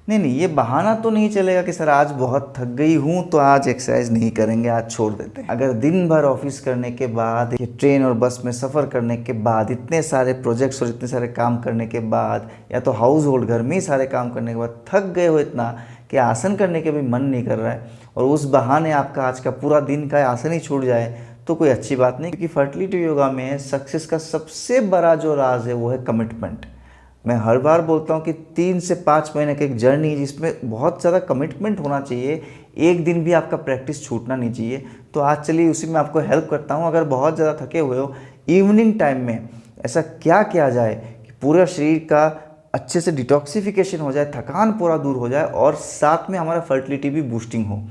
नहीं नहीं, ये बहाना तो नहीं चलेगा कि सर आज बहुत थक गई हूँ तो आज एक्सरसाइज नहीं करेंगे, आज छोड़ देते हैं। अगर दिन भर ऑफिस करने के बाद, ये ट्रेन और बस में सफ़र करने के बाद, इतने सारे प्रोजेक्ट्स और इतने सारे काम करने के बाद, या तो हाउस होल्ड घर में ही सारे काम करने के बाद थक गए हो इतना कि आसन करने के भी मन नहीं कर रहा है, और उस बहाने आपका आज का पूरा दिन का आसन ही छूट जाए, तो कोई अच्छी बात नहीं। क्योंकि फर्टिलिटी योगा में सक्सेस का सबसे बड़ा जो राज है वो है कमिटमेंट। मैं हर बार बोलता हूँ कि 3 से 5 महीने की एक जर्नी जिसमें बहुत ज़्यादा कमिटमेंट होना चाहिए, एक दिन भी आपका प्रैक्टिस छूटना नहीं चाहिए। तो आज चलिए उसी में आपको हेल्प करता हूँ। अगर बहुत ज़्यादा थके हुए हो, इवनिंग टाइम में ऐसा क्या किया जाए कि पूरा शरीर का अच्छे से डिटॉक्सिफिकेशन हो जाए, थकान पूरा दूर हो जाए और साथ में हमारा फर्टिलिटी भी बूस्टिंग हो।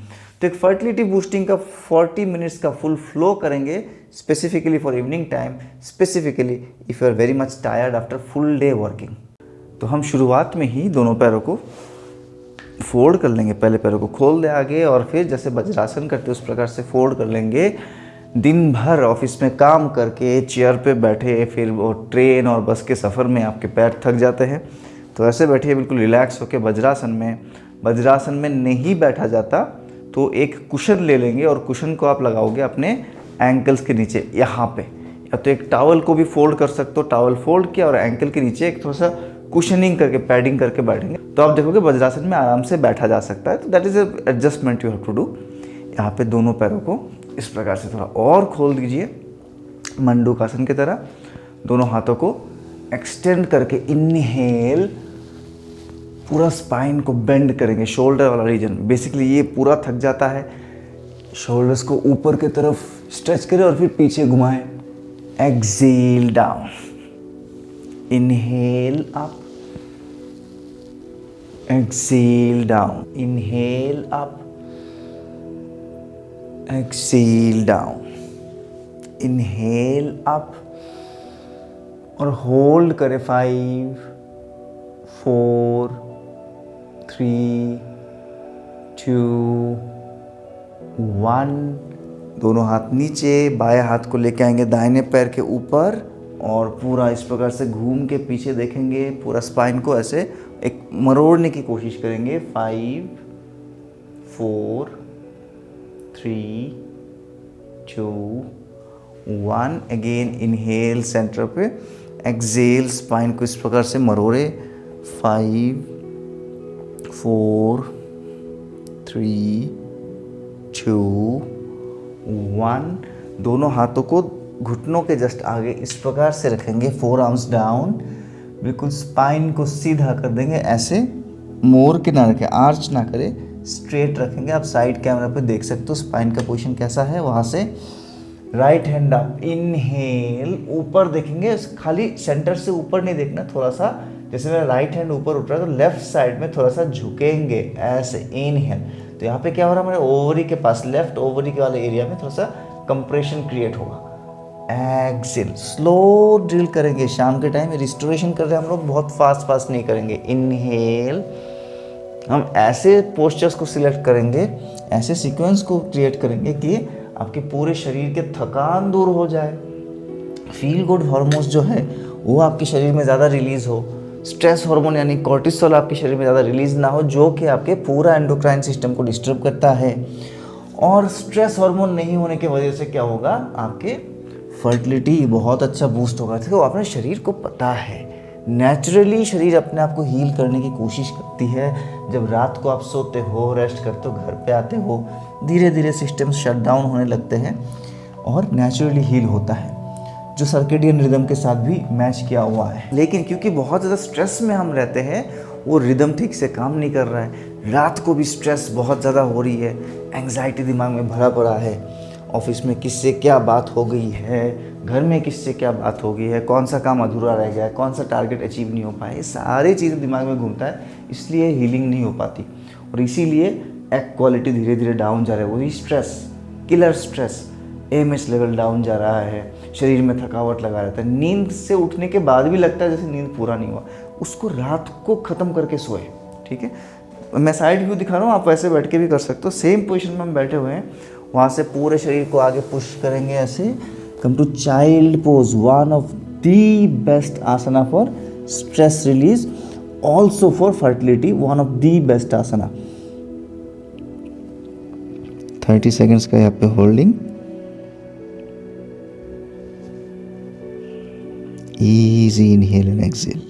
तो एक फर्टिलिटी बूस्टिंग का 40 मिनट्स का फुल फ्लो करेंगे specifically for evening time, specifically if you are very much tired after full day working. तो हम शुरुआत में ही दोनों पैरों को फोल्ड कर लेंगे, पहले पैरों को खोल दे आगे और फिर जैसे वज्रासन करते उस प्रकार से फोल्ड कर लेंगे। दिन भर ऑफिस में काम करके चेयर पे बैठे, फिर वो ट्रेन और बस के सफ़र में आपके पैर थक जाते हैं, तो ऐसे बैठिए बिल्कुल रिलैक्स होकर वज्रासन में। वज्रासन में नहीं बैठा जाता तो एक कुशन ले लेंगे और कुशन को आप लगाओगे अपने एंकल्स के नीचे यहाँ पे, या तो एक टॉवल को भी फोल्ड कर सकते हो, टॉवल फोल्ड किया और एंकल के नीचे एक थोड़ा सा कुशनिंग करके पैडिंग करके बैठेंगे तो आप देखोगे वज्रासन में आराम से बैठा जा सकता है। तो that is adjustment you have to do. यहाँ पे दोनों पैरों को इस प्रकार से थोड़ा और खोल दीजिए मंडूकासन की तरह। दोनों हाथों को एक्सटेंड करके इनहेल, पूरा स्पाइन को बेंड करेंगे, शोल्डर वाला रीजन बेसिकली ये पूरा थक जाता है। शोल्डर्स को ऊपर की तरफ स्ट्रेच करें और फिर पीछे घुमाएं। Exhale down, inhale up, exhale down, inhale up, exhale down, inhale up और होल्ड करें 5 4 3 2 1। दोनों हाथ नीचे, बाएं हाथ को लेके आएंगे दाहिने पैर के ऊपर और पूरा इस प्रकार से घूम के पीछे देखेंगे। पूरा स्पाइन को ऐसे एक मरोड़ने की कोशिश करेंगे। 5 4 3 2 1। अगेन इनहेल सेंटर पे, एक्सेल स्पाइन को इस प्रकार से मरोड़े। 5 4 3 2 1। दोनों हाथों को घुटनों के जस्ट आगे इस प्रकार से रखेंगे, 4 आर्म्स डाउन, बिल्कुल स्पाइन को सीधा कर देंगे। ऐसे मोड़ के ना रखें, आर्च ना करें, स्ट्रेट रखेंगे। आप साइड कैमरा पे देख सकते हो स्पाइन का पोजीशन कैसा है। वहाँ से राइट हैंड अप, इनहेल, ऊपर देखेंगे, खाली सेंटर से ऊपर नहीं देखना, थोड़ा सा जैसे मेरा राइट हैंड ऊपर उठ रहा है तो लेफ्ट साइड में थोड़ा सा झुकेंगे ऐसे। इनहेल, तो यहाँ पे क्या हो रहा है, हमारे ओवरी के पास, लेफ्ट ओवरी के वाले एरिया में थोड़ा सा कंप्रेशन क्रिएट होगा। एक्सेल, स्लो ड्रिल करेंगे। शाम के टाइम रिस्टोरेशन कर रहे हैं हम लोग, बहुत फास्ट नहीं करेंगे। इनहेल, हम ऐसे पोस्चर्स को सिलेक्ट करेंगे, ऐसे सीक्वेंस को क्रिएट करेंगे कि आपके पूरे शरीर के थकान दूर हो जाए, फील गुड हार्मोन्स जो है वो आपके शरीर में ज़्यादा रिलीज हो, स्ट्रेस हार्मोन यानी कॉर्टिसोल आपके शरीर में ज़्यादा रिलीज ना हो, जो कि आपके पूरा एंडोक्राइन सिस्टम को डिस्टर्ब करता है। और स्ट्रेस हार्मोन नहीं होने की वजह से क्या होगा, आपके फर्टिलिटी बहुत अच्छा बूस्ट होगा। देखो अपने शरीर को पता है, नेचुरली शरीर अपने आप को हील करने की कोशिश करती है। जब रात को आप सोते हो, रेस्ट करते हो, घर पे आते हो, धीरे धीरे सिस्टम शट डाउन होने लगते हैं और नेचुरली हील होता है, जो सर्केडियन रिदम के साथ भी मैच किया हुआ है। लेकिन क्योंकि बहुत ज़्यादा स्ट्रेस में हम रहते हैं, वो रिदम ठीक से काम नहीं कर रहा है। रात को भी स्ट्रेस बहुत ज़्यादा हो रही है, एंग्जाइटी दिमाग में भरा पड़ा है, ऑफिस में किससे क्या बात हो गई है, घर में किससे क्या बात हो गई है, कौन सा काम अधूरा रह गया है, कौन सा टारगेट अचीव नहीं हो पाया, ये सारी चीज़ें दिमाग में घूमता है, इसलिए हीलिंग नहीं हो पाती और इसीलिए एक्ट क्वालिटी धीरे धीरे डाउन जा रहा है। वही stress, killer stress, AMH level down जा रहा है, शरीर में थकावट लगा रहता है, नींद से उठने के बाद भी लगता है जैसे नींद पूरा नहीं हुआ, उसको रात को ख़त्म करके सोए। ठीक है, मैं साइड व्यू दिखा रहा हूँ, आप वैसे बैठ के भी कर सकते हो। सेम पोजीशन में हम बैठे हुए हैं, वहाँ से पूरे शरीर को आगे पुश करेंगे ऐसे। Come to child pose, one of the best asana for stress release. also for fertility one of the best asana. 30 seconds का यहाँ पे holding. Easy inhale and exhale.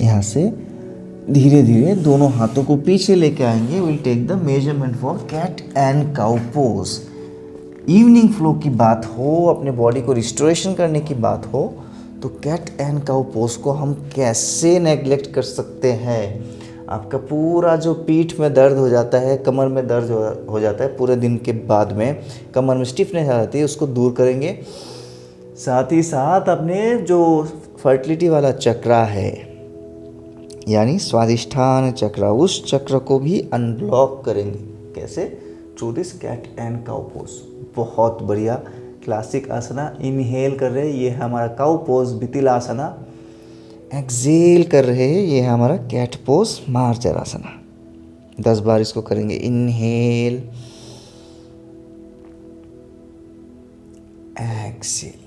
यहाँ से धीरे धीरे दोनों हाथों को पीछे लेके आएंगे. Will take the measurement for cat and cow pose. Evening flow की बात हो, अपने बॉडी को रिस्टोरेशन करने की बात हो, तो कैट एंड काउ पोज को हम कैसे नेग्लेक्ट कर सकते हैं. आपका पूरा जो पीठ में दर्द हो जाता है, कमर में दर्द हो जाता है पूरे दिन के बाद में, कमर में स्टिफनेस आ जाती है, उसको दूर करेंगे. साथ ही साथ अपने जो फर्टिलिटी वाला चक्रा है, यानी स्वादिष्ठान चक्र, उस चक्र को भी अनब्लॉक करेंगे. कैसे? Through this cat and cow pose. बहुत बढ़िया क्लासिक आसना. इनहेल कर रहे हैं, ये है हमारा cow pose bitilasana. Exhale कर रहे हैं, ये है हमारा कैट पोज मार्जर आसना. 10 बार इसको करेंगे. Inhale, exhale,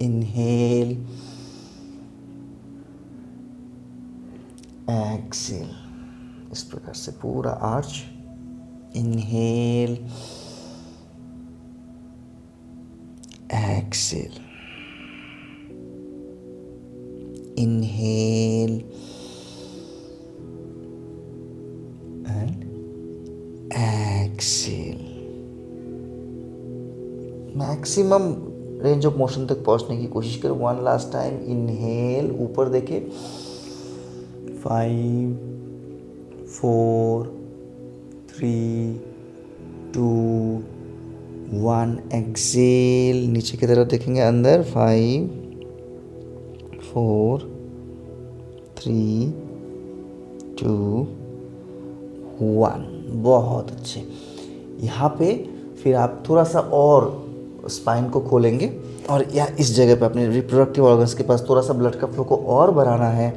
inhale, exhale. इस प्रकार से पूरा arch. Inhale, exhale, inhale and exhale. Maximum range of motion तक पहुंचने की कोशिश करो. One last time. इनहेल, ऊपर देखे. 5 4 3 2 1. एक्सेल, नीचे की तरफ देखेंगे. अंदर 5 4 3 2 1. बहुत अच्छे. यहाँ पे फिर आप थोड़ा सा और स्पाइन को खोलेंगे और या इस जगह पे अपने रिप्रोडक्टिव ऑर्गन्स के पास थोड़ा सा ब्लड का फ्लो को और बढ़ाना है,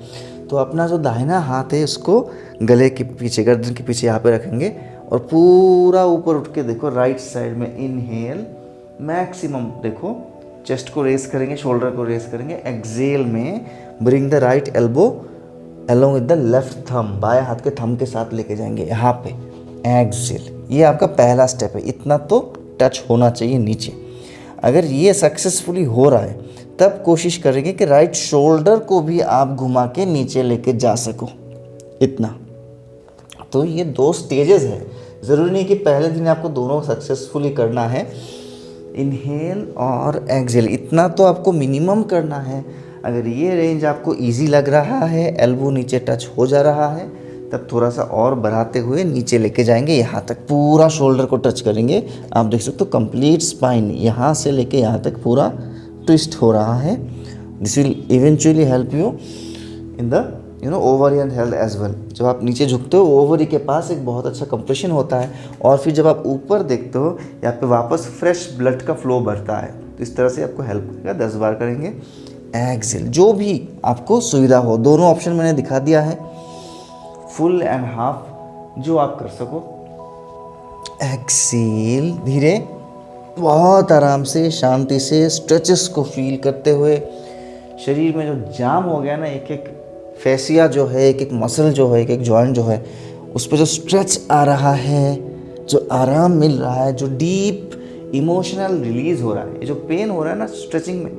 तो अपना जो दाहिना हाथ है उसको गले के पीछे, गर्दन के पीछे यहाँ पे रखेंगे और पूरा ऊपर उठ के देखो राइट साइड में. इनहेल, मैक्सिमम देखो, चेस्ट को रेस करेंगे, शोल्डर को रेस करेंगे. एक्सेल में bring the right elbow along with the left thumb, बाएं हाथ के थंब के साथ लेके जाएंगे यहाँ पे. एक्सेल, ये आपका पहला स्टेप है. इतना तो टच होना चाहिए नीचे. अगर ये सक्सेसफुली हो रहा है तब कोशिश करेंगे कि राइट शोल्डर को भी आप घुमा के नीचे लेके जा सको. इतना तो ये 2 स्टेजेस है. ज़रूरी नहीं कि पहले दिन आपको दोनों सक्सेसफुली करना है. इनहेल और एक्सेल, इतना तो आपको मिनिमम करना है. अगर ये रेंज आपको इजी लग रहा है, एल्बो नीचे टच हो जा रहा है, तब थोड़ा सा और बढ़ाते हुए नीचे लेके जाएंगे. यहाँ तक पूरा शोल्डर को टच करेंगे. आप देख सकते हो कंप्लीट स्पाइन यहाँ से लेके यहाँ तक पूरा ट्विस्ट हो रहा है. This will eventually help you in the ovarian health as well. जब आप नीचे झुकते हो, ओवरी के पास एक बहुत अच्छा कंप्रेशन होता है और फिर जब आप ऊपर देखते हो, यहाँ पे वापस फ्रेश ब्लड का फ्लो बढ़ता है. तो इस तरह से आपको हेल्प करेगा. 10 बार करेंगे. एक्सेल, जो भी आपको सुविधा हो. दोनों ऑप्शन मैंने दिखा दिया है, फुल एंड हाफ, जो आप कर सको. एक्सेल, धीरे, बहुत आराम से, शांति से, स्ट्रेचेस को फील करते हुए. शरीर में जो जाम हो गया ना, एक एक फेसिया जो है, एक एक मसल जो है, एक एक जॉइंट जो है, उस पर जो स्ट्रेच आ रहा है, जो आराम मिल रहा है, जो डीप इमोशनल रिलीज हो रहा है. ये जो पेन हो रहा है ना स्ट्रेचिंग में,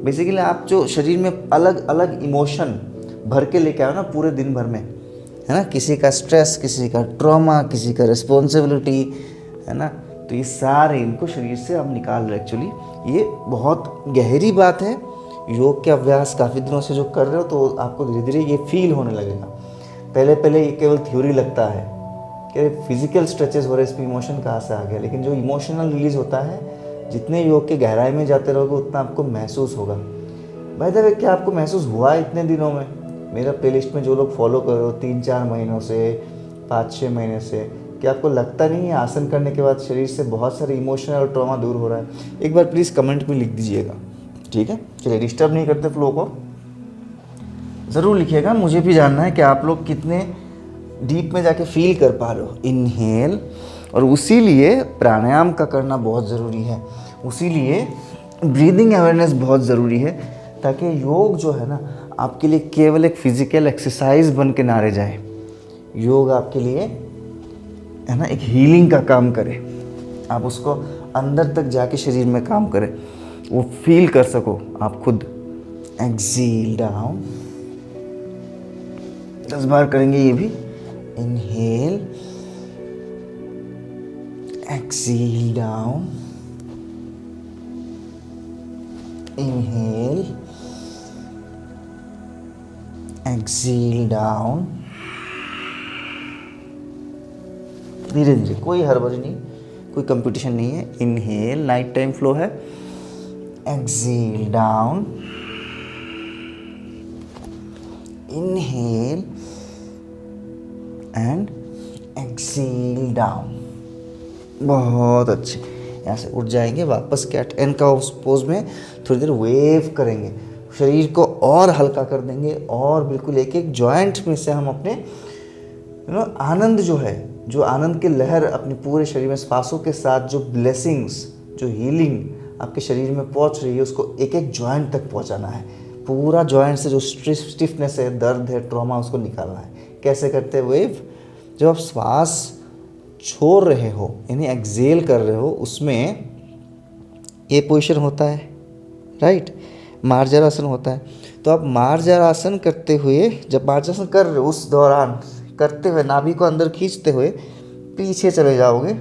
बेसिकली आप जो शरीर में अलग अलग इमोशन भर के लेके आओ ना पूरे दिन भर में, है ना. किसी का स्ट्रेस, किसी का ट्रॉमा, किसी का रिस्पॉन्सिबिलिटी, है ना. तो ये सारे इनको शरीर से आप निकाल रहे. एक्चुअली ये बहुत गहरी बात है. योग के अभ्यास काफ़ी दिनों से जो कर रहे हो तो आपको धीरे धीरे ये फील होने लगेगा. पहले पहले ये केवल थ्योरी लगता है कि फिजिकल स्ट्रेचेस हो रहे, इस पर इमोशन कहाँ से आ गया. लेकिन जो इमोशनल रिलीज होता है, जितने योग के गहराई में जाते रहोगे उतना आपको महसूस होगा. बाय द वे, क्या आपको महसूस हुआ इतने दिनों में? मेरा प्लेलिस्ट में जो लोग फॉलो कर रहे हो 3-4 महीनों से, 5-6 महीने से, क्या आपको लगता नहीं है आसन करने के बाद शरीर से बहुत सारे इमोशन और ट्रॉमा दूर हो रहा है? एक बार प्लीज़ कमेंट में लिख दीजिएगा. ठीक है, चलिए डिस्टर्ब नहीं करते फ्लो को. ज़रूर लिखिएगा, मुझे भी जानना है कि आप लोग कितने डीप में जाके फील कर पा रहे हो। इनहेल, और उसी लिए प्राणायाम का करना बहुत ज़रूरी है, उसी लिए ब्रीदिंग अवेयरनेस बहुत ज़रूरी है, ताकि योग जो है ना आपके लिए केवल एक फिज़िकल एक्सरसाइज बन के ना रह जाए। योग आपके लिए है ना एक हीलिंग का काम करे, आप उसको अंदर तक जाके शरीर में काम करे, वो फील कर सको आप खुद। एक्सेल डाउन, 10 बार करेंगे ये भी। Inhale, exhale down, inhale, exhale down. धीरे धीरे, कोई हड़बड़ी नहीं, कोई कंपटीशन नहीं है। इनहेल, नाइट टाइम फ्लो है। Exhale down, inhale and exhale down. बहुत अच्छे। यहाँ से उठ जाएंगे वापस कैट एन का पोज में, थोड़ी देर वेव करेंगे, शरीर को और हल्का कर देंगे, और बिल्कुल एक एक जॉइंट में से हम अपने आनंद जो है, जो आनंद की लहर अपने पूरे शरीर में श्वासों के साथ, जो ब्लेसिंग्स, जो हीलिंग आपके शरीर में पहुंच रही है, उसको एक एक जॉइंट तक पहुंचाना है। पूरा जॉइंट से जो स्टिफनेस है, दर्द है, ट्रॉमा, उसको निकालना है। कैसे करते हैं वेव? जब आप श्वास छोड़ रहे हो, यानी एक्सेल कर रहे हो, उसमें ये पोजीशन होता है, राइट, मार्जरासन होता है। तो आप मार्जरासन करते हुए, जब मार्जरासन कर रहे हो उस दौरान करते हुए नाभि को अंदर खींचते हुए पीछे चले जाओगे,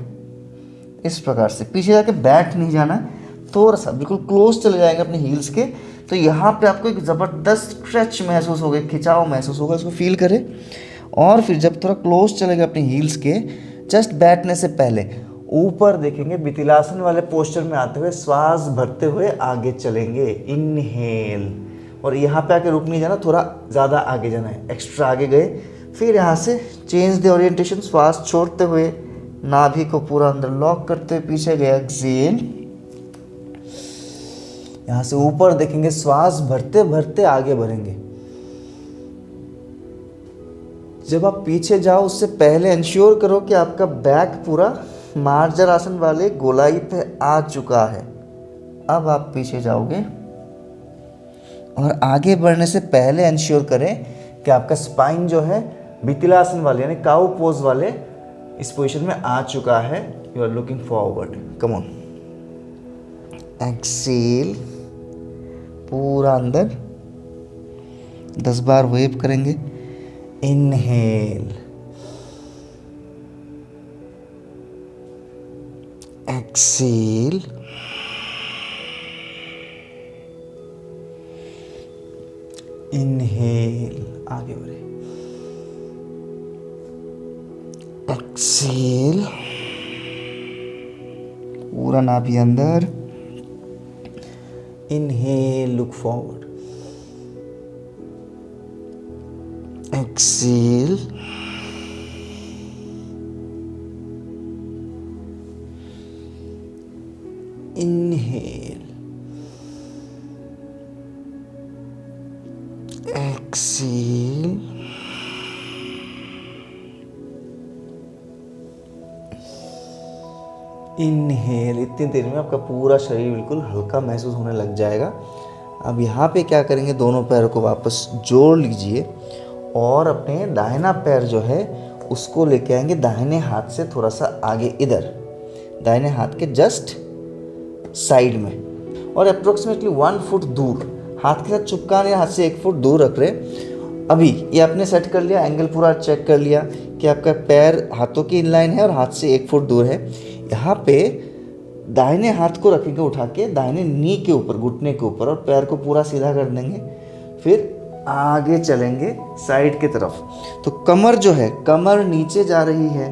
इस प्रकार से। पीछे जाके बैठ नहीं जाना, थोड़ा सा बिल्कुल क्लोज चले जाएंगे अपने हील्स के। तो यहाँ पे आपको एक ज़बरदस्त स्ट्रेच महसूस होगा, खिंचाव महसूस होगा, इसको फील करें। और फिर जब थोड़ा क्लोज चलेगा अपने हील्स के, जस्ट बैठने से पहले ऊपर देखेंगे, वितिलासन वाले पोस्चर में आते हुए श्वास भरते हुए आगे चलेंगे। इनहेल, और यहाँ पे आके रुक नहीं जाना, थोड़ा ज़्यादा आगे जाना है, एक्स्ट्रा आगे गए। फिर यहाँ से चेंज द ओरिएंटेशन, श्वास छोड़ते हुए नाभि को पूरा अंदर लॉक करते हुए पीछे गए। एक्सेल, यहाँ से ऊपर देखेंगे, श्वास भरते भरते आगे बढ़ेंगे। जब आप पीछे जाओ उससे पहले इंश्योर करो कि आपका बैक पूरा मार्जरासन वाले गोलाई पे आ चुका है। अब आप पीछे जाओगे, और आगे बढ़ने से पहले इंश्योर करें कि आपका स्पाइन जो है वितिलासन वाले, यानी काउ पोज वाले इस पोजीशन में आ चुका है। You are looking forward, come on. Exhale, पूरा अंदर 10 बार वेव करेंगे। इनहेल, एक्सेल, इनहेल, आगे बढ़े। एक्सेल, पूरा नाभि अंदर। Inhale, look forward. Exhale, inhale, exhale, inhale. इतनी देर में आपका पूरा शरीर बिल्कुल हल्का महसूस होने लग जाएगा। अब यहाँ पे क्या करेंगे, दोनों पैरों को वापस जोड़ लीजिए, और अपने दाहिना पैर जो है उसको लेके आएंगे दाहिने हाथ से थोड़ा सा आगे, इधर दाहिने हाथ के जस्ट साइड में, और अप्रोक्सीमेटली 1 फुट दूर, हाथ के साथ चिपका नहीं, हाथ से 1 फुट दूर रख रहे। अभी ये आपने सेट कर लिया, एंगल पूरा चेक कर लिया कि आपका पैर हाथों की इनलाइन है और हाथ से 1 फुट दूर है। यहाँ पे दाहिने हाथ को रखेंगे उठा के दाहिने नी के ऊपर, घुटने के ऊपर, और पैर को पूरा सीधा कर देंगे। फिर आगे चलेंगे साइड की तरफ। तो कमर जो है, कमर नीचे जा रही है,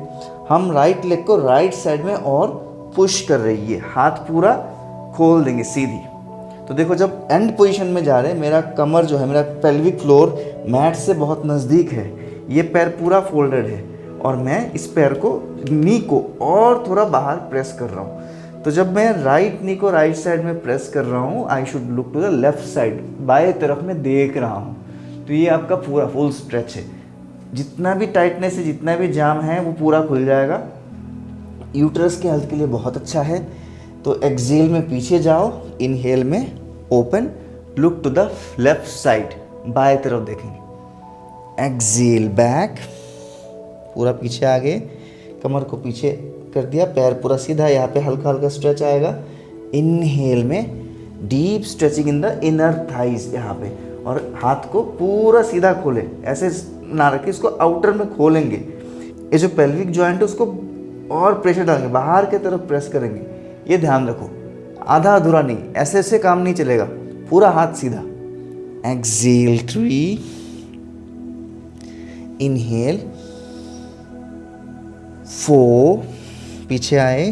हम राइट लेग को राइट साइड में और पुश कर रही है, हाथ पूरा खोल देंगे सीधी। तो देखो, जब एंड पोजीशन में जा रहे हैं, मेरा कमर जो है, मेरा पेल्विक फ्लोर मैट से बहुत नज़दीक है, ये पैर पूरा फोल्डेड है, और मैं इस पैर को, नी को और थोड़ा बाहर प्रेस कर रहा हूँ। तो जब मैं राइट नी को राइट साइड में प्रेस कर रहा हूँ, I should look to the left side, बाएं तरफ में देख रहा हूँ। तो ये आपका पूरा फुल स्ट्रेच है। जितना भी टाइटनेस है, जितना भी जाम है, वो पूरा खुल जाएगा। यूट्रस के हेल्थ के लिए बहुत अच्छा है। तो एक्सेल में पीछे जाओ, इनहेल में open, look to the left side, बाएं तरफ देखेंगे। एक्सेल बैक, पूरा पीछे आ गए, कमर को पीछे कर दिया, पैर पूरा सीधा, यहाँ पे हल्का हल्का स्ट्रेच आएगा। इनहेल में deep stretching in the inner thighs यहाँ पे, और हाथ को पूरा सीधा खोले, ऐसे ना रखे, इसको आउटर में खोलेंगे। ये जो पेल्विक जॉइंट है उसको और प्रेशर डालेंगे, बाहर के तरफ प्रेस करेंगे। ये ध्यान रखो, आधा अधूरा नहीं, ऐसे ऐसे काम नहीं चलेगा, पूरा हाथ सीधा। एक्सेल 3, इनहेल 4, पीछे आए,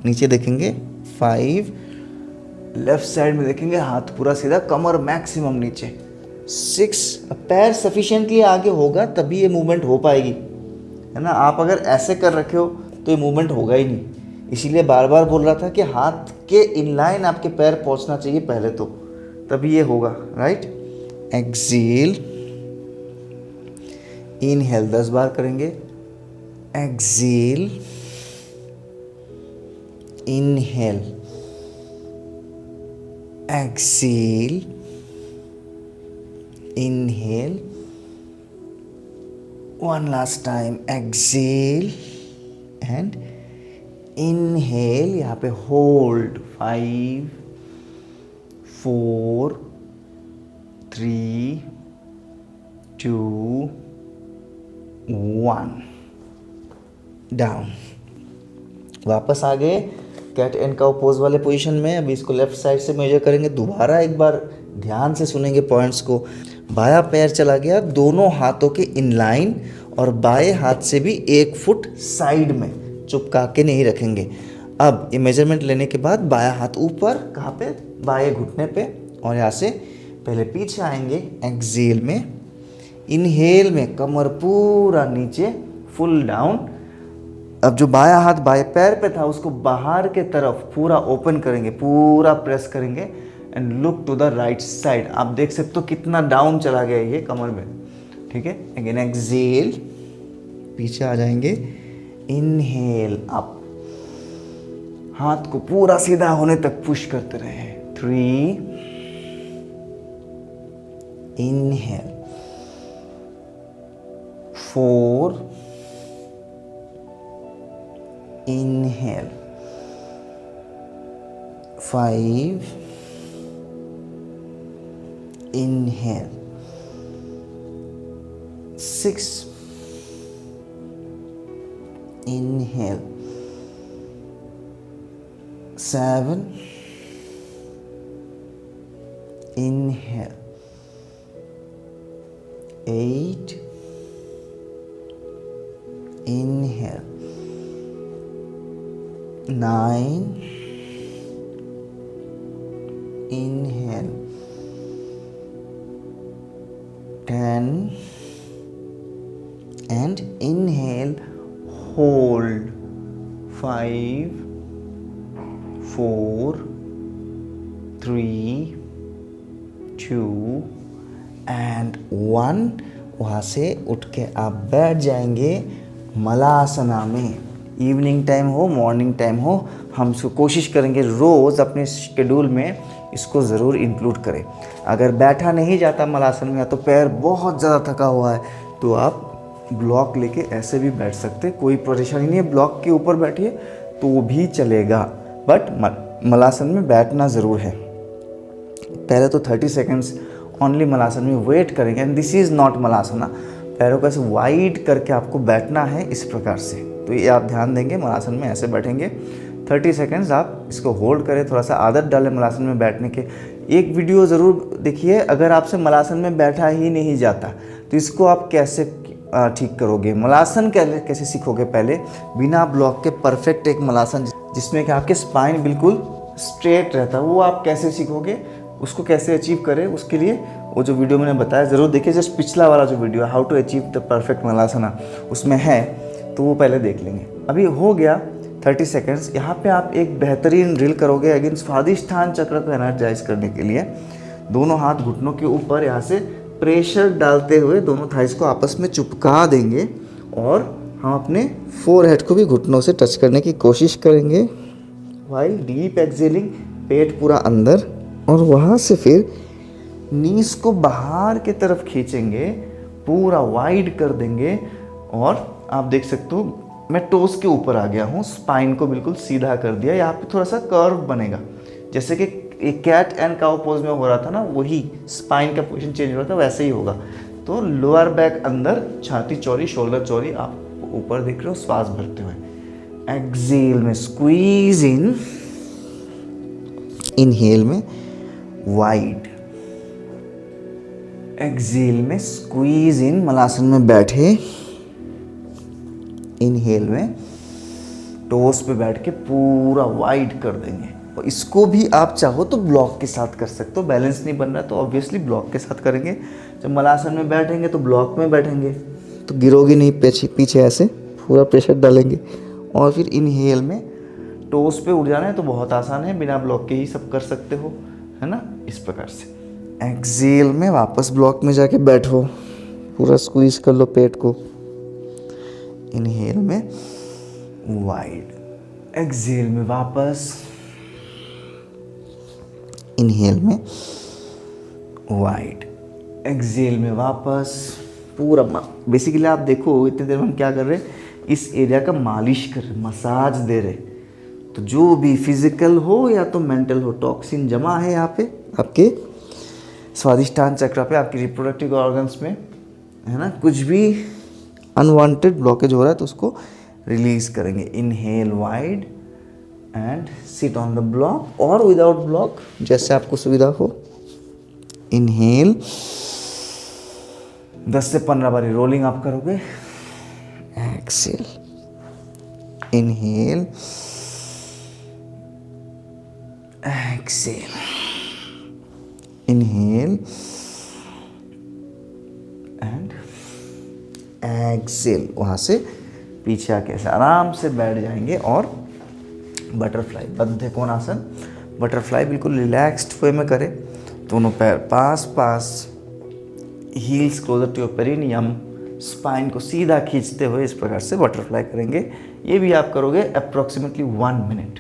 नीचे देखेंगे 5, लेफ्ट साइड में देखेंगे, हाथ पूरा सीधा, कमर मैक्सिमम नीचे 6। अब पैर सफिशिएंटली आगे होगा तभी ये मूवमेंट हो पाएगी, है ना। आप अगर ऐसे कर रखे हो तो ये मूवमेंट होगा ही नहीं। इसीलिए बार बार बोल रहा था कि हाथ के इनलाइन आपके पैर पहुंचना चाहिए पहले, तो तभी ये होगा, राइट। एक्सेल, इनहेल 10 बार करेंगे। Exhale, inhale, exhale, inhale, one last time, exhale and inhale, यहाँ पे hold 5 4 3 2 1 डाउन। वापस आ गए कैट एंड काउ पोज वाले पोजीशन में। अभी इसको लेफ्ट साइड से मेजर करेंगे, दोबारा एक बार ध्यान से सुनेंगे पॉइंट्स को। बायां पैर चला गया दोनों हाथों के इनलाइन, और बाएं हाथ से भी 1 फुट साइड में, चुपका के नहीं रखेंगे। अब ये मेजरमेंट लेने के बाद बायां हाथ ऊपर, कहाँ पे, बाएं घुटने पे, और यहाँ से पहले पीछे आएंगे एक्सेल में। इनहेल में कमर पूरा नीचे, फुल डाउन। अब जो बायां हाथ बाएं पैर पे था उसको बाहर के तरफ पूरा ओपन करेंगे, पूरा प्रेस करेंगे, and look to the right side. आप देख सकते हो कितना डाउन चला गया ये कमर में, ठीक है। अगेन एक्सेल, पीछे आ जाएंगे। इनहेल अप, हाथ को पूरा सीधा होने तक पुश करते रहे। 3, inhale 4, inhale 5, inhale 6, inhale 7, inhale 8, inhale 9, inhale 10, and inhale, hold 5 4 3 2 and 1। वहाँ से उठ के आप बैठ जाएंगे मलासना में। इवनिंग टाइम हो, मॉर्निंग टाइम हो, हम इसको कोशिश करेंगे रोज़ अपने शेड्यूल में इसको ज़रूर इंक्लूड करें। अगर बैठा नहीं जाता मलासन में, या तो पैर बहुत ज़्यादा थका हुआ है, तो आप ब्लॉक लेके ऐसे भी बैठ सकते, कोई परेशानी नहीं है। ब्लॉक के ऊपर बैठिए तो भी चलेगा, बट मलासन में बैठना ज़रूर है। पहले तो 30 सेकेंड्स ओनली मलासन में वेट करेंगे, एंड दिस इज़ नॉट मलासना। पैरों को ऐसे वाइड करके आपको बैठना है इस प्रकार से, तो ये आप ध्यान देंगे। मलासन में ऐसे बैठेंगे 30 सेकेंड्स, आप इसको होल्ड करें, थोड़ा सा आदत डालें मलासन में बैठने के। एक वीडियो ज़रूर देखिए, अगर आपसे मलासन में बैठा ही नहीं जाता तो इसको आप कैसे ठीक करोगे। मलासन कैसे सीखोगे, पहले बिना ब्लॉक के परफेक्ट एक मलासन जिसमें कि आपके स्पाइन बिल्कुल स्ट्रेट रहता है, वो आप कैसे सीखोगे, उसको कैसे अचीव करें, उसके लिए वो जो वीडियो मैंने बताया ज़रूर देखिए। जस्ट पिछला वाला जो वीडियो है, how to achieve the perfect Malasana, उसमें है, तो वो पहले देख लेंगे। अभी हो गया 30 सेकेंड्स। यहाँ पे आप एक बेहतरीन ड्रिल करोगे अगेन स्वादिष्ठान चक्र को एनर्जाइज करने के लिए। दोनों हाथ घुटनों के ऊपर यहाँ से प्रेशर डालते हुए दोनों थाइस को आपस में चिपका देंगे और हम अपने फोरहेड को भी घुटनों से टच करने की कोशिश करेंगे वाइल डीप एक्सेलिंग, पेट पूरा अंदर, और वहाँ से फिर नीज को बाहर की तरफ खींचेंगे, पूरा वाइड कर देंगे। और आप देख सकते हो मैं टोस के ऊपर आ गया हूँ, स्पाइन को बिल्कुल सीधा कर दिया। यहाँ पे थोड़ा सा कर्व बनेगा, जैसे कि एक कैट एंड काउ पोज में हो रहा था ना, वही स्पाइन का पोजीशन चेंज हो रहा था, वैसे ही होगा। तो लोअर बैक अंदर, छाती चौड़ी, शोल्डर चौड़ी, आप ऊपर देख रहे हो श्वास भरते हुए। एक्सेल में स्क्वीज इन, इनहेल में वाइड, एक्सेल में स्क्वीज इन, मलासन में बैठे, इनहेल में टोस पे बैठ के पूरा वाइड कर देंगे। और इसको भी आप चाहो तो ब्लॉक के साथ कर सकते हो, बैलेंस नहीं बन रहा है तो ऑब्वियसली ब्लॉक के साथ करेंगे। जब मलासन में बैठेंगे तो ब्लॉक में बैठेंगे तो गिरोगे नहीं, पीछे ऐसे पूरा प्रेशर डालेंगे। और फिर इनहेल में टोस पे उठ जाना है तो बहुत आसान है, बिना ब्लॉक के ही सब कर सकते हो, है ना, इस प्रकार से। एक्सेल में वापस ब्लॉक में जाके बैठो, पूरा स्क्वीज कर लो पेट को। इनहेल में वाइड, एक्सेल में वापस, इनहेल में वाइड, एक्सेल में वापस, पूरा। बेसिकली आप देखो इतनी देर में हम क्या कर रहे हैं, इस एरिया का मालिश कर रहे, मसाज दे रहे। तो जो भी फिजिकल हो या तो मेंटल हो, टॉक्सिन जमा है यहाँ पे आपके स्वादिष्टान चक्र पे, आपकी रिप्रोडक्टिव ऑर्गन्स में, है ना, कुछ भी अनवांटेड ब्लॉकेज हो रहा है तो उसको रिलीज करेंगे। Inhale wide and sit on the block और विदाउट ब्लॉक, जैसे आपको सुविधा हो। इनहेल 10 से 15 बारी रोलिंग आप करोगे। Exhale, inhale, exhale, inhale and exhale. वहाँ से पीछे आके ऐसे आराम से बैठ जाएंगे और बटरफ्लाई, बद्ध कोणासन, बटरफ्लाई बिल्कुल रिलैक्स्ड वे में करें। दोनों पैर पास पास, heels closer to your perineum, spine को सीधा खींचते हुए इस प्रकार से बटरफ्लाई करेंगे। ये भी आप करोगे अप्रॉक्सीमेटली 1 मिनट,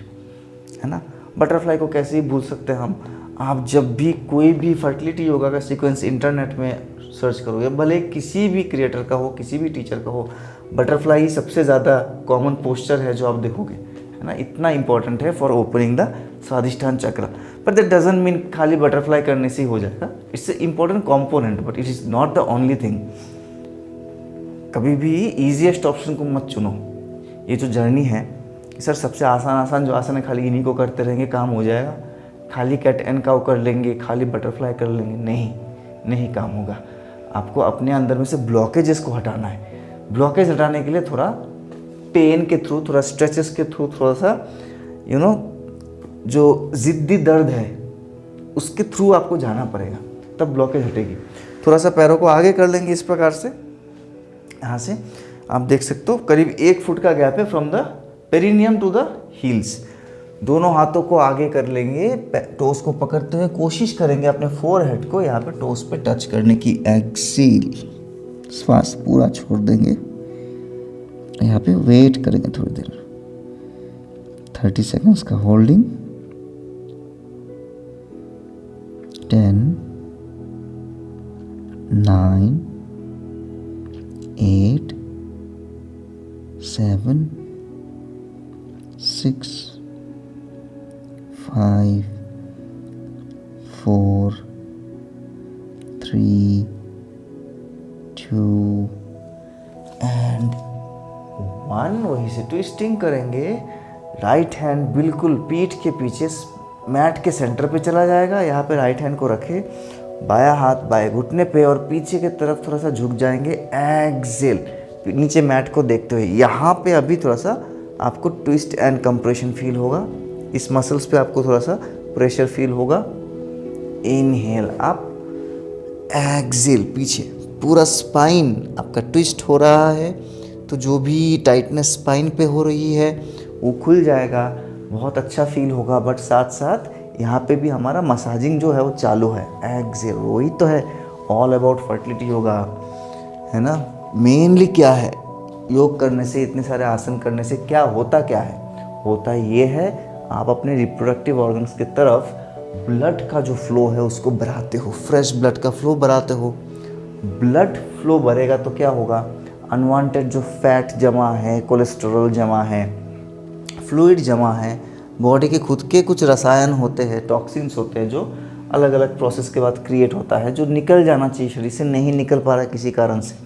है ना। बटरफ्लाई को कैसे ही भूल सकते हैं हम। आप जब भी कोई भी फर्टिलिटी योगा का सीक्वेंस इंटरनेट में सर्च करोगे, भले किसी भी क्रिएटर का हो, किसी भी टीचर का हो, बटरफ्लाई ही सबसे ज़्यादा कॉमन पोस्चर है जो आप देखोगे, है ना। इतना इंपॉर्टेंट है फॉर ओपनिंग द स्वादिष्टान चक्र। बट दैट डजंट मीन खाली बटरफ्लाई करने से ही हो जाएगा। It's a important component but it is not the only thing. कभी भी ईजीएस्ट ऑप्शन को मत चुनो। ये जो जर्नी है कि सर सबसे आसान जो आसन है खाली इन्हीं को करते रहेंगे काम हो जाएगा, खाली कैट एंड काउ कर लेंगे, खाली बटरफ्लाई कर लेंगे, नहीं काम होगा। आपको अपने अंदर में से ब्लॉकेजेस को हटाना है। ब्लॉकेज हटाने के लिए थोड़ा पेन के थ्रू, थोड़ा स्ट्रेचेस के थ्रू, थोड़ा सा जो ज़िद्दी दर्द है उसके थ्रू आपको जाना पड़ेगा, तब ब्लॉकेज हटेगी। थोड़ा सा पैरों को आगे कर लेंगे इस प्रकार से। यहाँ से आप देख सकते हो करीब 1 फुट का गैप है from the perineum to the heels. दोनों हाथों को आगे कर लेंगे, टोस को पकड़ते हुए कोशिश करेंगे अपने फोरहेड को यहाँ पे टोस पे टच करने की। एक्सेल, श्वास पूरा छोड़ देंगे, यहाँ पे वेट करेंगे थोड़ी देर, 30 सेकंड्स का होल्डिंग। 10, 9, 8, 7, 6, 5, 4, 3, 2 एंड 1। वहीं से ट्विस्टिंग करेंगे। राइट हैंड बिल्कुल पीठ के पीछे मैट के सेंटर पे चला जाएगा। यहाँ पे राइट हैंड को रखे, बाया हाथ बाएं घुटने पे और पीछे की तरफ थोड़ा सा झुक जाएंगे। एक्सेल, नीचे मैट को देखते हुए। यहाँ पे अभी थोड़ा सा आपको ट्विस्ट एंड कंप्रेशन फील होगा, इस मसल्स पे आपको थोड़ा सा प्रेशर फील होगा। इनहेल अप, एक्सेल पीछे, पूरा स्पाइन आपका ट्विस्ट हो रहा है, तो जो भी टाइटनेस स्पाइन पे हो रही है वो खुल जाएगा, बहुत अच्छा फील होगा। बट साथ साथ यहाँ पे भी हमारा मसाजिंग जो है वो चालू है। एक्सेल, वही तो है ऑल अबाउट फर्टिलिटी योगा, है ना। मेनली क्या है, योग करने से, इतने सारे आसन करने से क्या है, होता ये है आप अपने रिप्रोडक्टिव ऑर्गन्स की तरफ ब्लड का जो फ्लो है उसको बढ़ाते हो, फ्रेश ब्लड का फ्लो बढ़ाते हो। ब्लड फ्लो बढ़ेगा तो क्या होगा, अनवांटेड जो फैट जमा है, कोलेस्ट्रॉल जमा है, फ्लूइड जमा है, बॉडी के खुद के कुछ रसायन होते हैं, टॉक्सिन्स होते हैं, जो अलग अलग प्रोसेस के बाद क्रिएट होता है, जो निकल जाना चाहिए शरीर से, नहीं निकल पा रहा है किसी कारण से।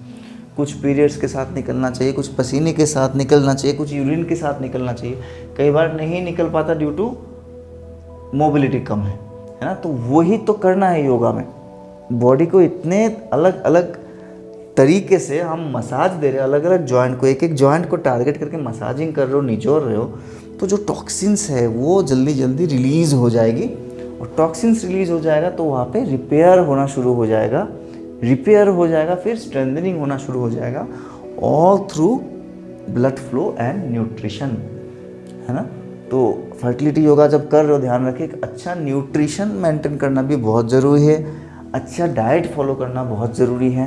कुछ पीरियड्स के साथ निकलना चाहिए, कुछ पसीने के साथ निकलना चाहिए, कुछ यूरिन के साथ निकलना चाहिए, कई बार नहीं निकल पाता ड्यू टू मोबिलिटी कम है ना। तो वही तो करना है योगा में। बॉडी को इतने अलग अलग तरीके से हम मसाज दे रहे हैं, अलग अलग जॉइंट को, एक एक जॉइंट को टारगेट करके मसाजिंग कर रहे हो, निचोड़ रहे हो, तो जो टॉक्सिन्स है वो जल्दी जल्दी रिलीज़ हो जाएगी, और टॉक्सिन्स रिलीज़ हो जाएगा तो वहाँ पे रिपेयर होना शुरू हो जाएगा, फिर स्ट्रेंथनिंग होना शुरू हो जाएगा, all through blood flow and nutrition, है ना। तो फर्टिलिटी योगा जब कर रहे हो ध्यान रखिए, एक अच्छा न्यूट्रिशन मेंटेन करना भी बहुत ज़रूरी है, अच्छा डाइट फॉलो करना बहुत ज़रूरी है।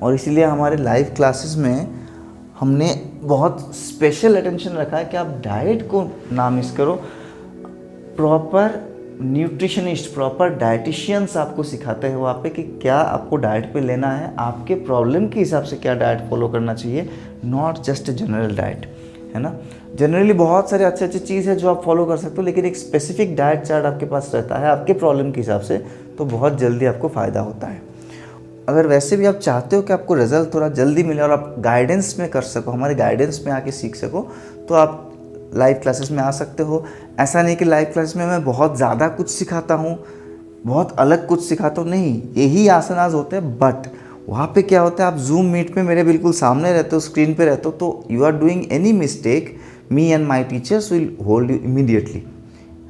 और इसीलिए हमारे लाइव क्लासेस में हमने बहुत स्पेशल अटेंशन रखा है कि आप डाइट को ना मिस करो। प्रॉपर न्यूट्रिशनिस्ट, प्रॉपर डाइटिशियंस आपको सिखाते हैं वहाँ पे कि क्या आपको डाइट पे लेना है, आपके प्रॉब्लम के हिसाब से क्या डाइट फॉलो करना चाहिए, नॉट जस्ट जनरल डाइट, है ना। जनरली बहुत सारे अच्छे चीज़ है जो आप फॉलो कर सकते हो, लेकिन एक स्पेसिफिक डाइट चार्ट आपके पास रहता है आपके प्रॉब्लम के हिसाब से, तो बहुत जल्दी आपको फ़ायदा होता है। अगर वैसे भी आप चाहते हो कि आपको रिजल्ट थोड़ा जल्दी मिले और आप गाइडेंस में कर सको, हमारे गाइडेंस में आके सीख सको, तो आप लाइव क्लासेस में आ सकते हो। ऐसा नहीं कि लाइव क्लासेस में मैं बहुत ज़्यादा कुछ सिखाता हूँ, बहुत अलग कुछ सिखाता हूँ, नहीं, यही आसनास होते हैं। बट वहाँ पे क्या होता है, आप जूम मीट पे मेरे बिल्कुल सामने रहते हो, स्क्रीन पे रहते हो, तो you are doing any mistake, me and my teachers will hold you immediately,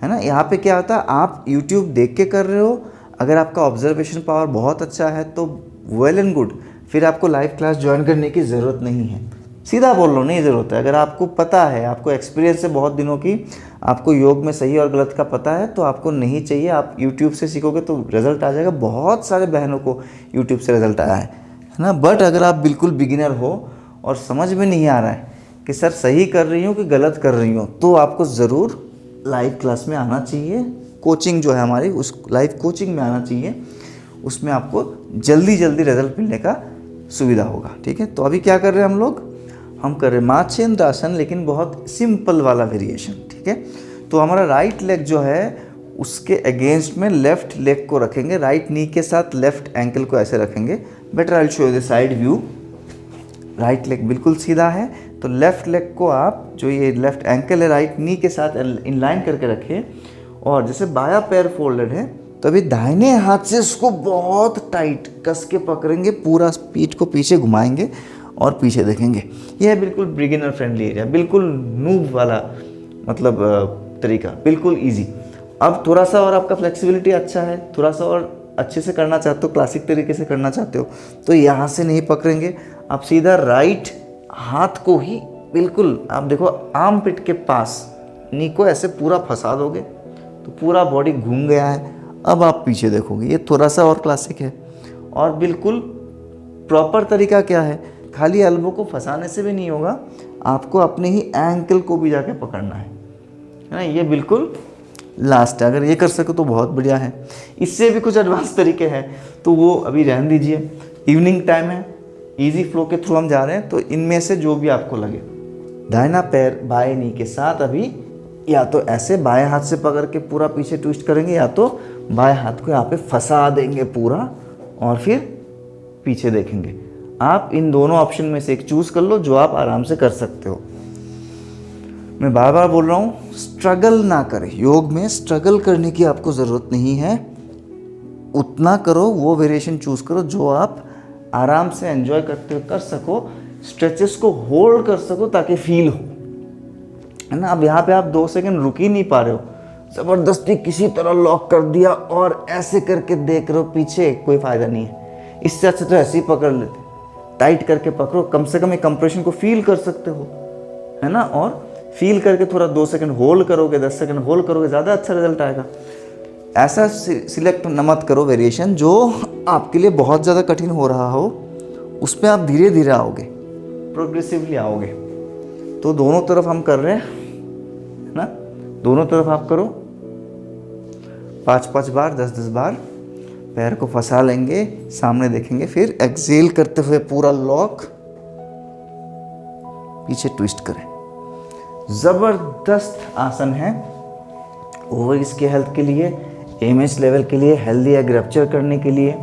है ना। यहाँ पे क्या होता है, आप यूट्यूब देख के कर रहे हो, अगर आपका ऑब्जर्वेशन पावर बहुत अच्छा है तो वेल एंड गुड, फिर आपको लाइव क्लास ज्वाइन करने की ज़रूरत नहीं है। सीधा बोल लो, नहीं ज़रूरत है। अगर आपको पता है, आपको एक्सपीरियंस है बहुत दिनों की, आपको योग में सही और गलत का पता है, तो आपको नहीं चाहिए। आप यूट्यूब से सीखोगे तो रिज़ल्ट आ जाएगा। बहुत सारे बहनों को यूट्यूब से रिज़ल्ट आया है ना। बट अगर आप बिल्कुल बिगिनर हो और समझ में नहीं आ रहा है कि सर सही कर रही हूँ कि गलत कर रही हूँ, तो आपको ज़रूर लाइव क्लास में आना चाहिए। कोचिंग जो है हमारी, उस लाइव कोचिंग में आना चाहिए, उसमें आपको जल्दी जल्दी रिजल्ट मिलने का सुविधा होगा। ठीक है, तो अभी क्या कर रहे हैं हम कर रहे हैं मात्स्येंद्र आसन, लेकिन बहुत सिंपल वाला वेरिएशन। ठीक है, तो हमारा राइट लेग जो है उसके अगेंस्ट में लेफ्ट लेग को रखेंगे, राइट नी के साथ लेफ्ट एंकल को ऐसे रखेंगे। Better I will show you the side view. Right leg बिल्कुल सीधा है, तो लेफ्ट लेग को आप, जो ये लेफ्ट एंकल है, राइट नी के साथ इनलाइन करके रखें। और जैसे बायां पैर फोल्डेड है, तो अभी दाहिने हाथ से उसको बहुत टाइट कस के पकड़ेंगे, पूरा पीठ को पीछे घुमाएंगे और पीछे देखेंगे। यह है बिल्कुल बिगिनर फ्रेंडली एरिया, बिल्कुल नूब वाला मतलब तरीका, बिल्कुल इजी। अब थोड़ा सा और आपका फ्लेक्सिबिलिटी अच्छा है, थोड़ा सा और अच्छे से करना चाहते हो, क्लासिक तरीके से करना चाहते हो, तो यहाँ से नहीं पकड़ेंगे, आप सीधा राइट हाथ को ही बिल्कुल, आप देखो आर्म पिट के पास नी को ऐसे पूरा फंसा दोगे तो पूरा बॉडी घूम गया है। अब आप पीछे देखोगे, ये थोड़ा सा और क्लासिक है। और बिल्कुल प्रॉपर तरीका क्या है, खाली एल्बो को फंसाने से भी नहीं होगा, आपको अपने ही एंकल को भी जाके पकड़ना है ना। ये बिल्कुल लास्ट है, अगर ये कर सको तो बहुत बढ़िया है। इससे भी कुछ एडवांस तरीके हैं, तो वो अभी रहने दीजिए, इवनिंग टाइम है, इजी फ्लो के थ्रू हम जा रहे हैं, तो इनमें से जो भी आपको लगे। दाहिना पैर बाएं नी के साथ अभी या तो ऐसे बाएं हाथ से पकड़ के पूरा पीछे ट्विस्ट करेंगे, या तो बाएं हाथ को यहाँ पे फंसा देंगे पूरा और फिर पीछे देखेंगे। आप इन दोनों ऑप्शन में से एक चूज कर लो, जो आप आराम से कर सकते हो। मैं बार बार बोल रहा हूँ, स्ट्रगल ना करें। योग में स्ट्रगल करने की आपको ज़रूरत नहीं है, उतना करो, वो वेरिएशन चूज करो जो आप आराम से एंजॉय करते हुए कर सको, स्ट्रेचेस को होल्ड कर सको ताकि फील हो, है ना। अब यहाँ पे आप 2 सेकंड रुक ही नहीं पा रहे हो, ज़बरदस्ती किसी तरह लॉक कर दिया और ऐसे करके देख रहे हो पीछे, कोई फ़ायदा नहीं है। इससे अच्छा तो ऐसे ही पकड़ लेते, टाइट करके पकड़ो, कम से कम एक कंप्रेशन को फील कर सकते हो, है ना। और फील करके थोड़ा 2 सेकंड होल्ड करोगे, 10 सेकंड होल्ड करोगे, ज़्यादा अच्छा रिजल्ट आएगा। ऐसा सिलेक्ट न मत करो वेरिएशन जो आपके लिए बहुत ज़्यादा कठिन हो रहा हो, उसमें आप धीरे धीरे आओगे, प्रोग्रेसिवली आओगे। तो दोनों तरफ हम कर रहे हैं, है ना, दोनों तरफ आप करो 5-5 बार, 10-10 बार। पैर को फंसा लेंगे, सामने देखेंगे, फिर एक्सेल करते हुए पूरा लॉक, पीछे ट्विस्ट करें। ज़बरदस्त आसन है ओवरीज के हेल्थ के लिए, एमएच लेवल के लिए, हेल्दी एग रप्चर करने के लिए,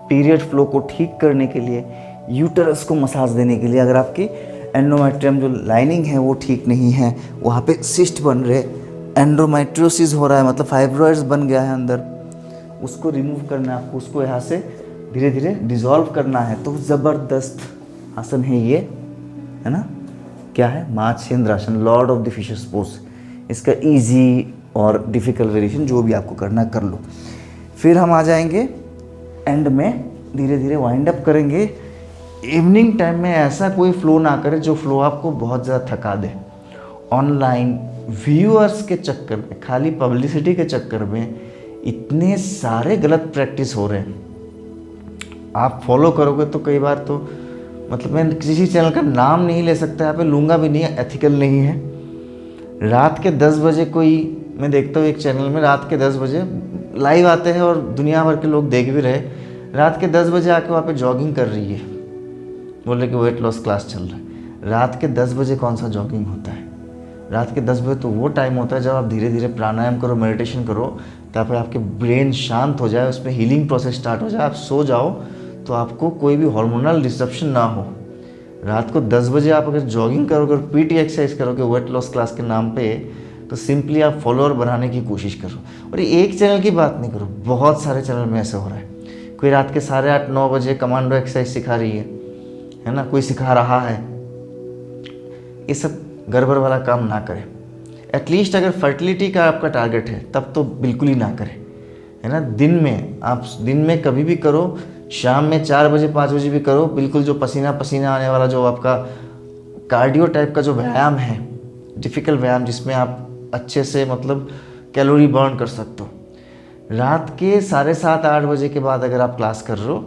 पीरियड फ्लो को ठीक करने के लिए, यूटरस को मसाज देने के लिए। अगर आपकी एंडोमेट्रियम जो लाइनिंग है वो ठीक नहीं है, वहाँ पे सिस्ट बन रहे, एंडोमेट्रियोसिस हो रहा है, मतलब फाइब्रॉइड्स बन गया है अंदर, उसको रिमूव करना है आपको, उसको यहाँ से धीरे धीरे डिज़ोल्व करना है। तो ज़बरदस्त आसन है ये, है ना। क्या है? मात्स्येंद्र आसन, Lord of the fishes pose. इसका इजी और डिफ़िकल्ट वेरिएशन जो भी आपको करना कर लो। फिर हम आ जाएंगे एंड में, धीरे धीरे वाइंड अप करेंगे। इवनिंग टाइम में ऐसा कोई फ्लो ना करे जो फ्लो आपको बहुत ज़्यादा थका दे। ऑनलाइन व्यूअर्स के चक्कर में, खाली पब्लिसिटी के चक्कर में इतने सारे गलत प्रैक्टिस हो रहे हैं, आप फॉलो करोगे तो कई बार तो मतलब मैं किसी चैनल का नाम नहीं ले सकता यहाँ पे, लूँगा भी नहीं, एथिकल नहीं है। रात के 10 बजे कोई, मैं देखता हूँ एक चैनल में रात के 10 बजे लाइव आते हैं और दुनिया भर के लोग देख भी रहे, रात के 10 बजे आके वहाँ पे जॉगिंग कर रही है, बोल रहे कि वेट लॉस क्लास चल रहा है। रात के 10 बजे कौन सा जॉगिंग होता है? रात के 10 बजे तो वो टाइम होता है जब आप धीरे धीरे प्राणायाम करो, मेडिटेशन करो, ताकि आपके ब्रेन शांत हो जाए, उसमें हीलिंग प्रोसेस स्टार्ट हो जाए, आप सो जाओ तो आपको कोई भी हार्मोनल डिस्टर्बन ना हो। रात को 10 बजे आप अगर जॉगिंग करोगे और पीटी एक्सरसाइज करोगे वेट लॉस क्लास के नाम पे, तो सिंपली आप फॉलोअर बनाने की कोशिश करो। और ये एक चैनल की बात नहीं करो, बहुत सारे चैनल में ऐसे हो रहा है। कोई रात के 8:30-9 बजे कमांडो एक्सरसाइज सिखा रही है ना, कोई सिखा रहा है। ये सब गड़बड़ वाला काम ना करें। एटलीस्ट अगर फर्टिलिटी का आपका टारगेट है तब तो बिल्कुल ही ना करें, है ना। दिन में आप दिन में कभी भी करो, शाम में 4 बजे 5 बजे भी करो, बिल्कुल जो पसीना पसीना आने वाला जो आपका कार्डियो टाइप का जो व्यायाम है, डिफ़िकल्ट व्यायाम जिसमें आप अच्छे से मतलब कैलोरी बर्न कर सकते हो। रात के 7:30-8 बजे के बाद अगर आप क्लास कर रहे हो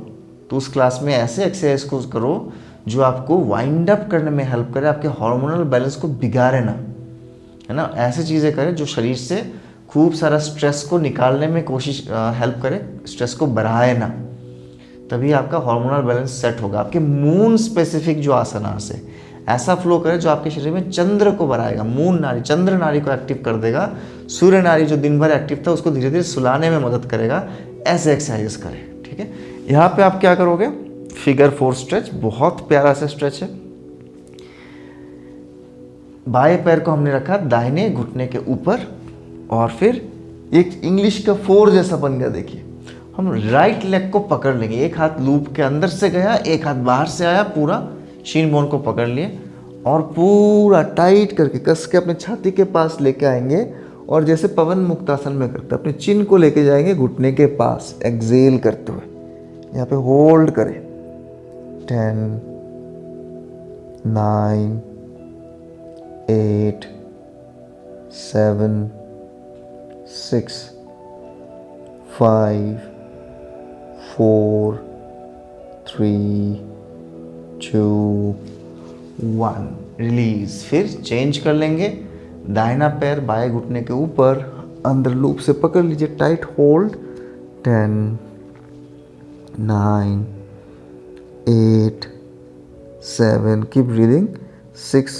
तो उस क्लास में ऐसे एक्सरसाइज को करो जो आपको वाइंड अप करने में हेल्प करे, आपके हार्मोनल बैलेंस को बिगाड़े ना, है ना। ऐसे चीज़ें करें जो शरीर से खूब सारा स्ट्रेस को निकालने में कोशिश हेल्प करे, स्ट्रेस को बढ़ाए ना, तभी आपका हार्मोनल बैलेंस सेट होगा। आपके मून स्पेसिफिक जो आसनास है, ऐसा फ्लो करे जो आपके शरीर में चंद्र को बढ़ाएगा, मून नाड़ी, चंद्र नाड़ी को एक्टिव कर देगा। सूर्य नाड़ी जो दिन भर एक्टिव था उसको धीरे धीरे सुलाने में मदद करेगा। ऐसे एक्सरसाइज करें, ठीक है। यहाँ पे आप क्या करोगे, फिगर 4 स्ट्रेच, बहुत प्यारा सा स्ट्रेच है। बाएं पैर को हमने रखा दाहिने घुटने के ऊपर और फिर एक इंग्लिश का 4 जैसा बन गया। देखिए हम राइट लेग को पकड़ लेंगे, एक हाथ लूप के अंदर से गया, एक हाथ बाहर से आया, पूरा शीन बोन को पकड़ लिए और पूरा टाइट करके कस के अपने छाती के पास लेके आएंगे और जैसे पवन मुक्तासन में करते अपने चिन को लेके जाएंगे घुटने के पास, एक्सेल करते हुए यहाँ पे होल्ड करें। 10 9 8 7 6 5 4 3 2 1 रिलीज। फिर चेंज कर लेंगे, दाहिना पैर बाएं घुटने के ऊपर अंदर लूप से पकड़ लीजिए, tight hold. 10 9 8 7 keep breathing. 6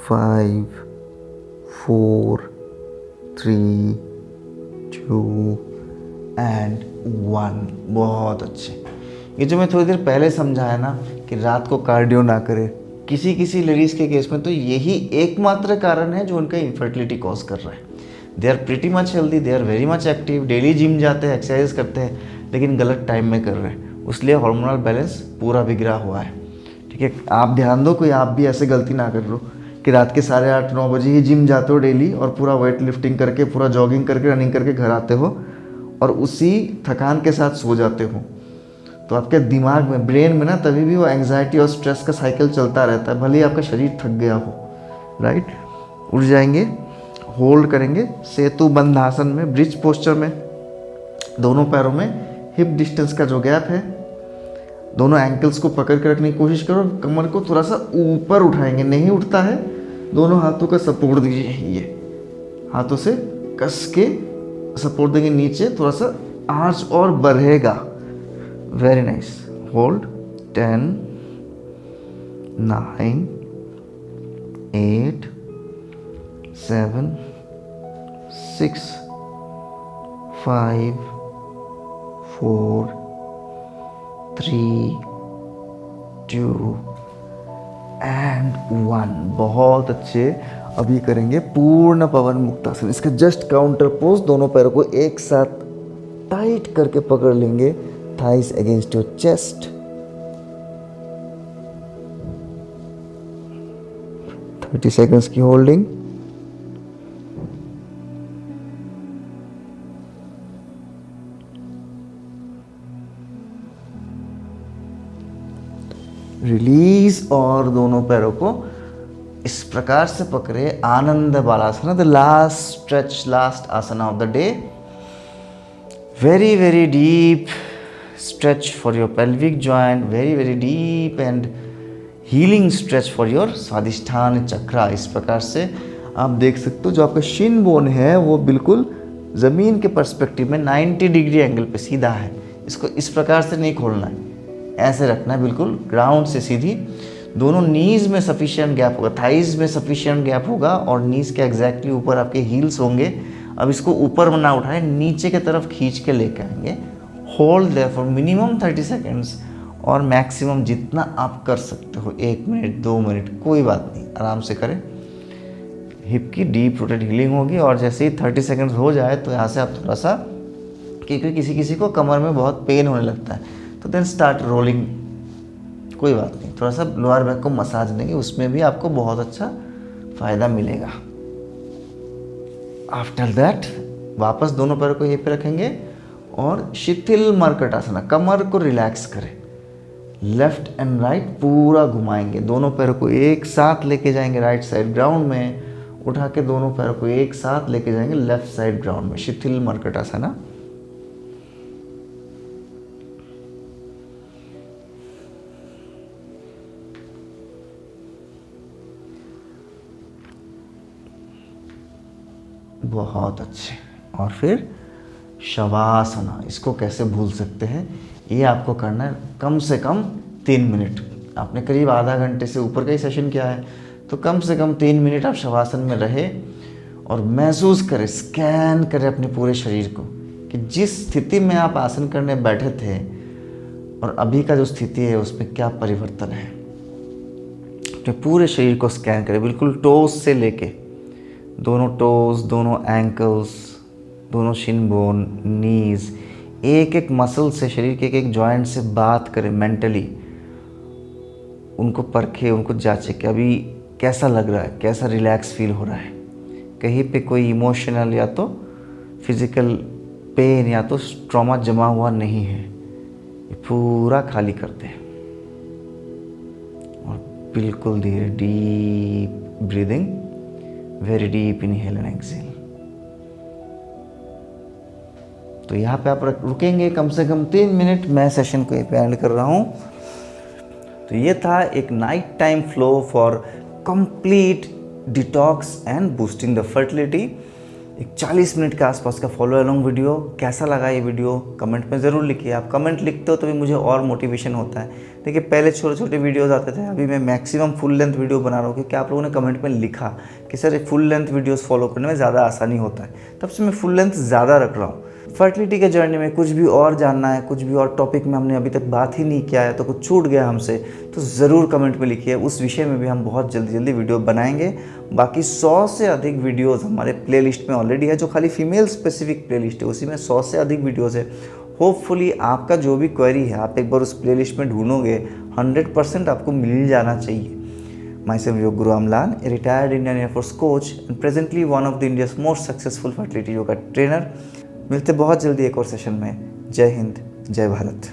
5 4 3 2 and 1। बहुत अच्छे। ये जो मैं थोड़ी देर पहले समझाया ना कि रात को कार्डियो ना करे, किसी लेडीज़ के केस में तो यही एकमात्र कारण है जो उनका इनफर्टिलिटी कॉज कर रहा है। They are pretty much healthy, they are very much active, daily gym जाते हैं, एक्सरसाइज करते हैं, लेकिन गलत टाइम में कर रहे हैं, इसलिए हार्मोनल बैलेंस पूरा बिगड़ा हुआ है, ठीक है। आप ध्यान दो, कोई आप भी ऐसे गलती ना कर लो कि रात के 8:30-9 बजे ही जिम जाते हो डेली और पूरा वेट लिफ्टिंग करके, पूरा जॉगिंग करके, रनिंग करके घर आते हो और उसी थकान के साथ सो जाते हो। तो आपके दिमाग में, ब्रेन में ना तभी भी वो एंग्जाइटी और स्ट्रेस का साइकिल चलता रहता है, भले ही आपका शरीर थक गया हो, राइट। उठ जाएंगे होल्ड करेंगे सेतु बंधासन में, ब्रिज पोस्चर में। दोनों पैरों में हिप डिस्टेंस का जो गैप है, दोनों एंकल्स को पकड़ के रखने की कोशिश करो। कमर को थोड़ा सा ऊपर उठाएंगे, नहीं उठता है दोनों हाथों का सपोर्ट दीजिए, ये हाथों से कस के सपोर्ट देंगे नीचे, थोड़ा सा आर्च और बढ़ेगा। Very nice, hold 10 9 8 7 6 5 4 3 2 and 1। बहुत अच्छे। अभी करेंगे पूर्ण पवन मुक्तासन। इसका जस्ट काउंटर पोज, दोनों पैरों को एक साथ टाइट करके पकड़ लेंगे, thighs against your chest. 30 seconds की होल्डिंग। रिलीज और दोनों पैरों को इस प्रकार से पकड़े, Anand Balasana, the last stretch, last asana of the day. Very very deep stretch for your pelvic joint, very very deep and healing stretch for your Swadhisthana chakra. इस प्रकार से आप देख सकते हो जो आपका शिन बोन है वो बिल्कुल ज़मीन के पर्सपेक्टिव में 90 डिग्री एंगल पे सीधा है। इसको इस प्रकार से नहीं खोलना है, ऐसे रखना है बिल्कुल ग्राउंड से सीधी। दोनों नीज में सफिशिएंट गैप होगा, थाइज में सफिशिएंट गैप होगा और नीज के एग्जैक्टली ऊपर आपके हील्स होंगे। अब इसको ऊपर ना उठाएं, नीचे की तरफ खींच के लेके आएंगे। Hold their for minimum 30 seconds और मैक्सिमम जितना आप कर सकते हो, 1 मिनट 2 मिनट कोई बात नहीं, आराम से करें। हिप की डीप रोटेट हीलिंग होगी और जैसे ही 30 सेकेंड्स हो जाए तो यहाँ से आप थोड़ा सा, क्योंकि किसी किसी को कमर में बहुत पेन होने लगता है, तो देन स्टार्ट रोलिंग, कोई बात नहीं, थोड़ा सा लोअर बैक को मसाज देंगे, उसमें भी आपको बहुत अच्छा फ़ायदा मिलेगा। आफ्टर दैट वापस दोनों पैरों को यहीं पे रखेंगे और शिथिल मर्कटासना, कमर को रिलैक्स करें। लेफ्ट एंड राइट पूरा घुमाएंगे, दोनों पैरों को एक साथ लेके जाएंगे राइट साइड ग्राउंड में, उठा के दोनों पैरों को एक साथ लेके जाएंगे लेफ्ट साइड ग्राउंड में, शिथिल मर्कटासना। बहुत अच्छे। और फिर शवासना, इसको कैसे भूल सकते हैं, ये आपको करना है कम से कम 3 मिनट। आपने करीब आधा घंटे से ऊपर का ही सेशन किया है, तो कम से कम 3 मिनट आप शवासन में रहे और महसूस करें, स्कैन करें अपने पूरे शरीर को कि जिस स्थिति में आप आसन करने बैठे थे और अभी का जो स्थिति है उसमें क्या परिवर्तन है। अपने पूरे शरीर को स्कैन करें, बिल्कुल टोज से लेके, दोनों टोज, दोनों एंकल्स, दोनों शिन बोन, नीज, एक एक मसल से, शरीर के एक एक जॉइंट से बात करें मेंटली, उनको परखे, उनको जांचे कि अभी कैसा लग रहा है, कैसा रिलैक्स फील हो रहा है, कहीं पे कोई इमोशनल या तो फिजिकल पेन या तो ट्रॉमा जमा हुआ नहीं है, ये पूरा खाली करते हैं। और बिल्कुल धीरे deep breathing, very deep inhale and exhale. तो यहाँ पे आप रुकेंगे कम से कम 3 मिनट। मैं सेशन को यहाँ पे एंड कर रहा हूँ। तो ये था एक night time flow for complete detox and boosting the fertility. एक 40 मिनट के आसपास का फॉलो अलोंग वीडियो। कैसा लगा ये वीडियो कमेंट में ज़रूर लिखिए। आप कमेंट लिखते हो तो भी मुझे और मोटिवेशन होता है। देखिए पहले छोटे छोटे वीडियोज़ आते थे, अभी मैं मैक्सिमम फुल लेंथ वीडियो बना रहा हूँ क्योंकि आप लोगों ने कमेंट में लिखा कि sir full length videos follow करने में ज़्यादा आसानी होता है, तब से मैं फुल लेंथ ज़्यादा रख रहा हूँ। फर्टिलिटी के जर्नी में कुछ भी और जानना है, कुछ भी और टॉपिक में हमने अभी तक बात ही नहीं किया है, तो कुछ छूट गया हमसे, तो ज़रूर कमेंट में लिखिए। उस विषय में भी हम बहुत जल्दी वीडियो बनाएंगे। बाकी 100 से अधिक वीडियोज़ हमारे प्लेलिस्ट में ऑलरेडी है, जो खाली फीमेल स्पेसिफिक प्लेलिस्ट है, उसी में 100 से अधिक वीडियोज़ है। होपफुली आपका जो भी क्वेरी है आप एक बार उस प्लेलिस्ट में ढूंढोगे, 100% आपको मिल जाना चाहिए। Myself Yog Guru Amlan, a retired Indian Air Force coach and presently one of the India's most successful fertility yoga trainer। मिलते बहुत जल्दी एक और सेशन में। जय हिंद, जय भारत।